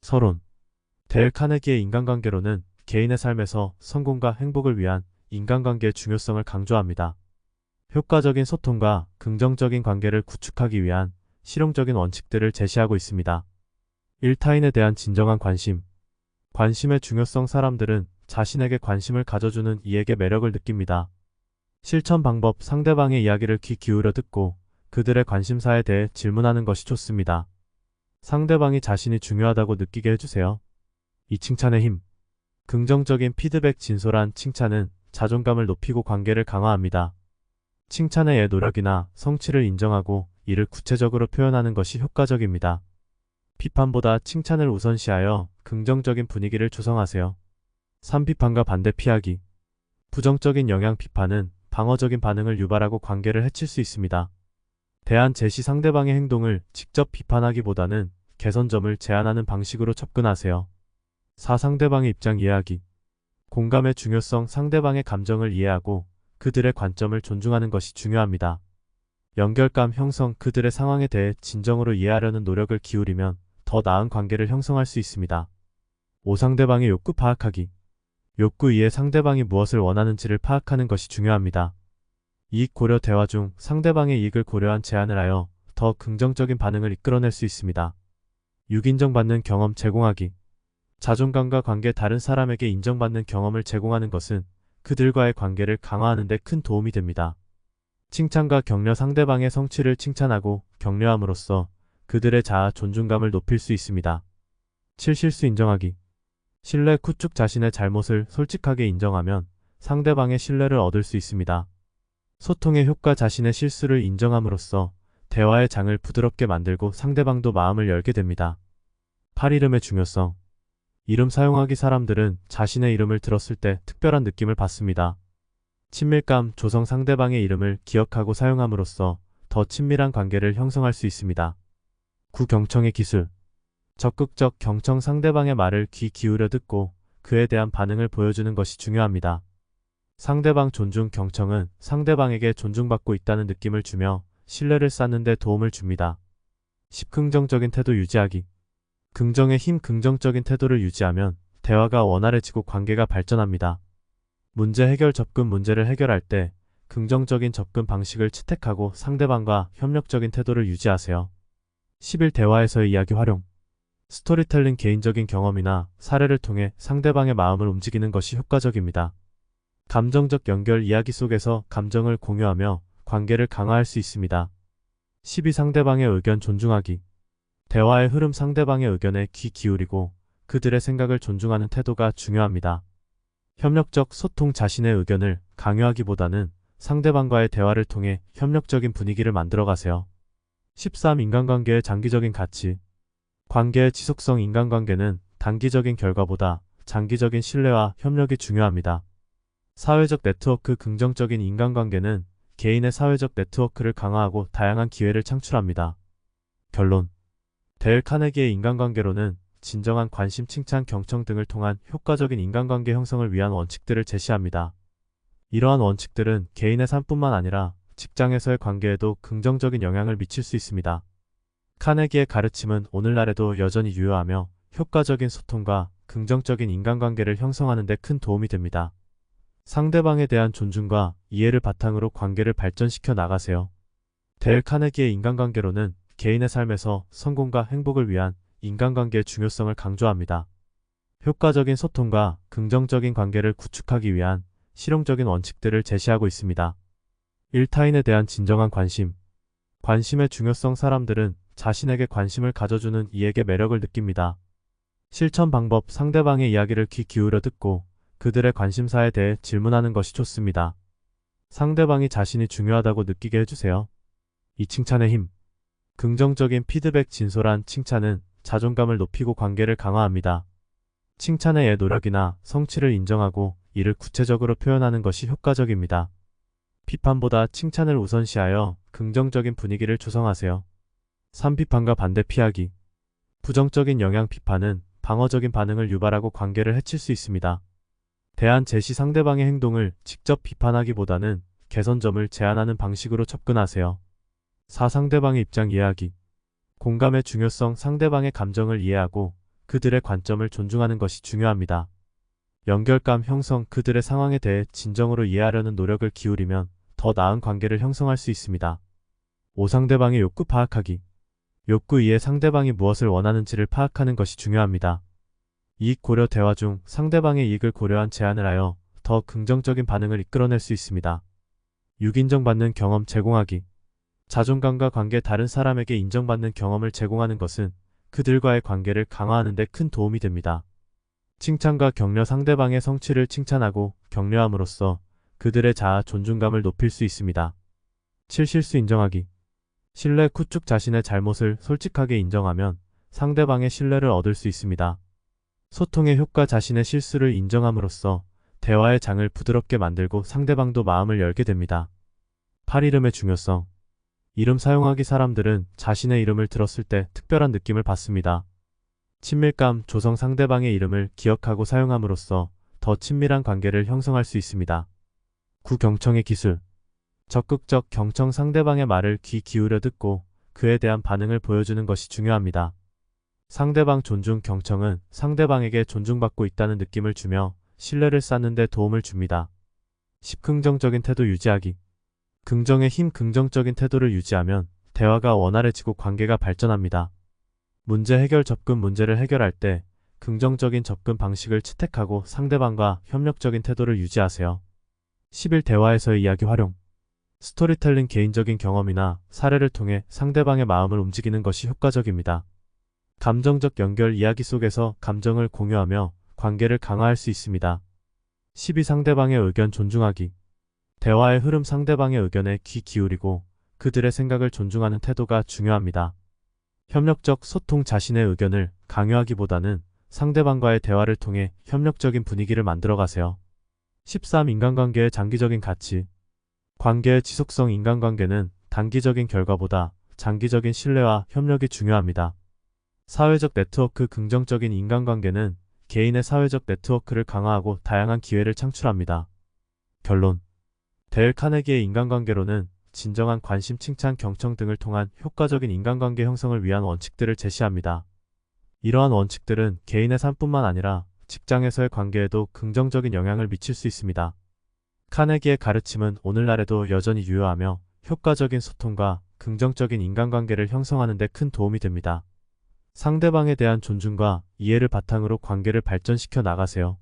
서론. 데일 카네기의 인간관계론은 개인의 삶에서 성공과 행복을 위한 인간관계의 중요성을 강조합니다. 효과적인 소통과 긍정적인 관계를 구축하기 위한 실용적인 원칙들을 제시하고 있습니다. 1. 타인에 대한 진정한 관심. 관심의 중요성. 사람들은 자신에게 관심을 가져주는 이에게 매력을 느낍니다. 실천 방법. 상대방의 이야기를 귀 기울여 듣고 그들의 관심사에 대해 질문하는 것이 좋습니다. 상대방이 자신이 중요하다고 느끼게 해주세요. 2. 칭찬의 힘. 긍정적인 피드백. 진솔한 칭찬은 자존감을 높이고 관계를 강화합니다. 칭찬의 노력이나 성취를 인정하고 이를 구체적으로 표현하는 것이 효과적입니다. 비판보다 칭찬을 우선시하여 긍정적인 분위기를 조성하세요. 3. 비판과 반대 피하기. 부정적인 영향. 비판은 방어적인 반응을 유발하고 관계를 해칠 수 있습니다. 대안 제시. 상대방의 행동을 직접 비판하기보다는 개선점을 제안하는 방식으로 접근하세요. 4. 상대방의 입장 이해하기. 공감의 중요성. 상대방의 감정을 이해하고 그들의 관점을 존중하는 것이 중요합니다. 연결감 형성. 그들의 상황에 대해 진정으로 이해하려는 노력을 기울이면 더 나은 관계를 형성할 수 있습니다. 5. 상대방의 욕구 파악하기. 욕구 이해. 상대방이 무엇을 원하는지를 파악하는 것이 중요합니다. 이익 고려. 대화 중 상대방의 이익을 고려한 제안을 하여 더 긍정적인 반응을 이끌어낼 수 있습니다. 6. 인정받는 경험 제공하기. 자존감과 관계. 다른 사람에게 인정받는 경험을 제공하는 것은 그들과의 관계를 강화하는 데 큰 도움이 됩니다. 칭찬과 격려. 상대방의 성취를 칭찬하고 격려함으로써 그들의 자아 존중감을 높일 수 있습니다. 7. 실수 인정하기. 신뢰 구축. 자신의 잘못을 솔직하게 인정하면 상대방의 신뢰를 얻을 수 있습니다. 소통의 효과. 자신의 실수를 인정함으로써 대화의 장을 부드럽게 만들고 상대방도 마음을 열게 됩니다. 8. 이름의 중요성. 이름 사용하기. 사람들은 자신의 이름을 들었을 때 특별한 느낌을 받습니다. 친밀감 조성. 상대방의 이름을 기억하고 사용함으로써 더 친밀한 관계를 형성할 수 있습니다. 9. 경청의 기술. 적극적 경청. 상대방의 말을 귀 기울여 듣고 그에 대한 반응을 보여주는 것이 중요합니다. 상대방 존중. 경청은 상대방에게 존중받고 있다는 느낌을 주며 신뢰를 쌓는 데 도움을 줍니다. 10. 긍정적인 태도 유지하기. 긍정의 힘. 긍정적인 태도를 유지하면 대화가 원활해지고 관계가 발전합니다. 문제 해결 접근. 문제를 해결할 때 긍정적인 접근 방식을 채택하고 상대방과 협력적인 태도를 유지하세요. 11. 대화에서의 이야기 활용. 스토리텔링. 개인적인 경험이나 사례를 통해 상대방의 마음을 움직이는 것이 효과적입니다. 감정적 연결. 이야기 속에서 감정을 공유하며 관계를 강화할 수 있습니다. 12. 상대방의 의견 존중하기. 대화의 흐름. 상대방의 의견에 귀 기울이고 그들의 생각을 존중하는 태도가 중요합니다. 협력적 소통. 자신의 의견을 강요하기보다는 상대방과의 대화를 통해 협력적인 분위기를 만들어가세요. 13. 인간관계의 장기적인 가치. 관계의 지속성. 인간관계는 단기적인 결과보다 장기적인 신뢰와 협력이 중요합니다. 사회적 네트워크. 긍정적인 인간관계는 개인의 사회적 네트워크를 강화하고 다양한 기회를 창출합니다. 결론. 데일 카네기의 인간관계론은 진정한 관심, 칭찬, 경청 등을 통한 효과적인 인간관계 형성을 위한 원칙들을 제시합니다. 이러한 원칙들은 개인의 삶뿐만 아니라 직장에서의 관계에도 긍정적인 영향을 미칠 수 있습니다. 카네기의 가르침은 오늘날에도 여전히 유효하며 효과적인 소통과 긍정적인 인간관계를 형성하는 데 큰 도움이 됩니다. 상대방에 대한 존중과 이해를 바탕으로 관계를 발전시켜 나가세요. 데일 카네기의 인간관계론은 개인의 삶에서 성공과 행복을 위한 인간관계의 중요성을 강조합니다. 효과적인 소통과 긍정적인 관계를 구축하기 위한 실용적인 원칙들을 제시하고 있습니다. 1. 타인에 대한 진정한 관심. 관심의 중요성. 사람들은 자신에게 관심을 가져주는 이에게 매력을 느낍니다. 실천 방법. 상대방의 이야기를 귀 기울여 듣고 그들의 관심사에 대해 질문하는 것이 좋습니다. 상대방이 자신이 중요하다고 느끼게 해주세요. 2. 칭찬의 힘. 긍정적인 피드백. 진솔한 칭찬은 자존감을 높이고 관계를 강화합니다. 칭찬의 노력이나 성취를 인정하고 이를 구체적으로 표현하는 것이 효과적입니다. 비판보다 칭찬을 우선시하여 긍정적인 분위기를 조성하세요. 3. 비판과 반대 피하기. 부정적인 영향. 비판은 방어적인 반응을 유발하고 관계를 해칠 수 있습니다. 대안 제시. 상대방의 행동을 직접 비판하기보다는 개선점을 제안하는 방식으로 접근하세요. 4. 상대방의 입장 이해하기. 공감의 중요성. 상대방의 감정을 이해하고 그들의 관점을 존중하는 것이 중요합니다. 연결감 형성, 그들의 상황에 대해 진정으로 이해하려는 노력을 기울이면 더 나은 관계를 형성할 수 있습니다. 5. 상대방의 욕구 파악하기. 욕구 이해 상대방이 무엇을 원하는지를 파악하는 것이 중요합니다. 이익 고려 대화 중 상대방의 이익을 고려한 제안을 하여 더 긍정적인 반응을 이끌어낼 수 있습니다. 6. 인정받는 경험 제공하기. 자존감과 관계, 다른 사람에게 인정받는 경험을 제공하는 것은 그들과의 관계를 강화하는 데 큰 도움이 됩니다. 칭찬과 격려. 상대방의 성취를 칭찬하고 격려함으로써 그들의 자아 존중감을 높일 수 있습니다. 7. 실수 인정하기. 신뢰 구축. 자신의 잘못을 솔직하게 인정하면 상대방의 신뢰를 얻을 수 있습니다. 소통의 효과. 자신의 실수를 인정함으로써 대화의 장을 부드럽게 만들고 상대방도 마음을 열게 됩니다. 8. 이름의 중요성. 이름 사용하기. 사람들은 자신의 이름을 들었을 때 특별한 느낌을 받습니다. 친밀감 조성. 상대방의 이름을 기억하고 사용함으로써 더 친밀한 관계를 형성할 수 있습니다. 9. 경청의 기술. 적극적 경청. 상대방의 말을 귀 기울여 듣고 그에 대한 반응을 보여주는 것이 중요합니다. 상대방 존중. 경청은 상대방에게 존중받고 있다는 느낌을 주며 신뢰를 쌓는 데 도움을 줍니다. 10. 긍정적인 태도 유지하기. 긍정의 힘. 긍정적인 태도를 유지하면 대화가 원활해지고 관계가 발전합니다. 문제 해결 접근. 문제를 해결할 때 긍정적인 접근 방식을 채택하고 상대방과 협력적인 태도를 유지하세요. 11. 대화에서의 이야기 활용. 스토리텔링. 개인적인 경험이나 사례를 통해 상대방의 마음을 움직이는 것이 효과적입니다. 감정적 연결. 이야기 속에서 감정을 공유하며 관계를 강화할 수 있습니다. 12. 상대방의 의견 존중하기. 대화의 흐름. 상대방의 의견에 귀 기울이고 그들의 생각을 존중하는 태도가 중요합니다. 협력적 소통. 자신의 의견을 강요하기보다는 상대방과의 대화를 통해 협력적인 분위기를 만들어가세요. 13. 인간관계의 장기적인 가치. 관계의 지속성. 인간관계는 단기적인 결과보다 장기적인 신뢰와 협력이 중요합니다. 사회적 네트워크. 긍정적인 인간관계는 개인의 사회적 네트워크를 강화하고 다양한 기회를 창출합니다. 결론. 데일 카네기의 인간관계로는 진정한 관심, 칭찬, 경청 등을 통한 효과적인 인간관계 형성을 위한 원칙들을 제시합니다. 이러한 원칙들은 개인의 삶뿐만 아니라 직장에서의 관계에도 긍정적인 영향을 미칠 수 있습니다. 카네기의 가르침은 오늘날에도 여전히 유효하며 효과적인 소통과 긍정적인 인간관계를 형성하는 데 큰 도움이 됩니다. 상대방에 대한 존중과 이해를 바탕으로 관계를 발전시켜 나가세요.